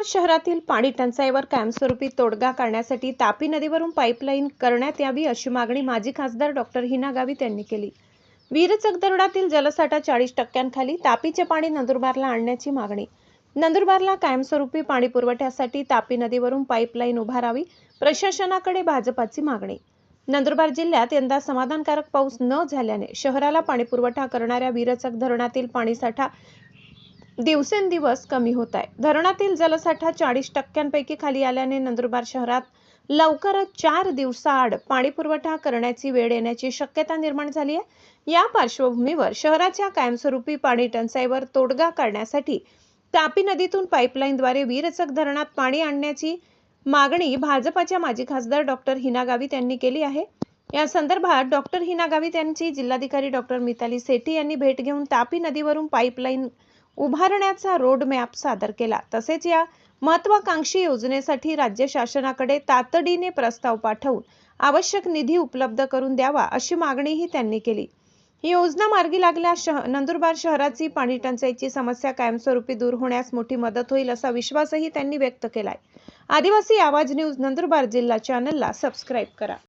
शहरातील पाणी टंचाईवर कायमस्वरूपी तोडगा काढण्यासाठी तापी नदीवरून पाईपलाईन करण्यात यावी अशी मागणी माजी खासदार डॉक्टर हिना गावित यांनी केली। वीरचक धरणातील जलसाठा 40% तापीचे पाणी नंदुरबारला आणण्याची मागणी। नंदुरबारला कायमस्वरूपी पाणी पुरवठ्यासाठी तापी नदीवरून पाईपलाईन उभारावी, प्रशासनाकडे भाजपाची मागणी। नंदुरबार जिल्ह्यात यंदा समाधानकारक पाऊस न झाल्याने शहराला पाणीपुरवठा करणाऱ्या वीरचक धरणातील पाणीसाठा दिवसेंदिवस कमी होत आहे। धरणातील जलसाठा 40% खाली आल्याने नंदुरबार शहरात लवकरच 4 दिवसाआड पाणीपुरवठा करण्याची वेळ येण्याची शक्यता निर्माण झाली आहे। या पार्श्वभूमीवर शहराच्या कायमस्वरूपी पाणी टंचाईवर तोडगा काढण्यासाठी तापी नदीतून पाईपलाईनद्वारे वीरचक धरणात पाणी आणण्याची मागणी भाजपाच्या माजी खासदार डॉक्टर हिना गावित यांनी केली आहे। या संदर्भात डॉक्टर हिना गावित यांची जिल्हाधिकारी डॉक्टर मिताली सेठी यांनी भेट घेऊन तापी नदीवरून पाईपलाईन उभारण्याचा रोड मॅप सादर केला। तसेच या महत्त्वाकांक्षी योजनेसाठी राज्य शासनाकडे तातडीने प्रस्ताव पाठवून आवश्यक निधी उपलब्ध करून द्यावा अशी मागणीही त्यांनी केली। ही योजना मार्गी लागल्यास नंदुरबार शहराची पाणी टंचाईची समस्या कायमस्वरूपी दूर होण्यास मोठी मदत होईल असा विश्वासही त्यांनी व्यक्त केलाय। आदिवासी आवाज न्यूज नंदुरबार जिल्हा चॅनलला सबस्क्राईब करा।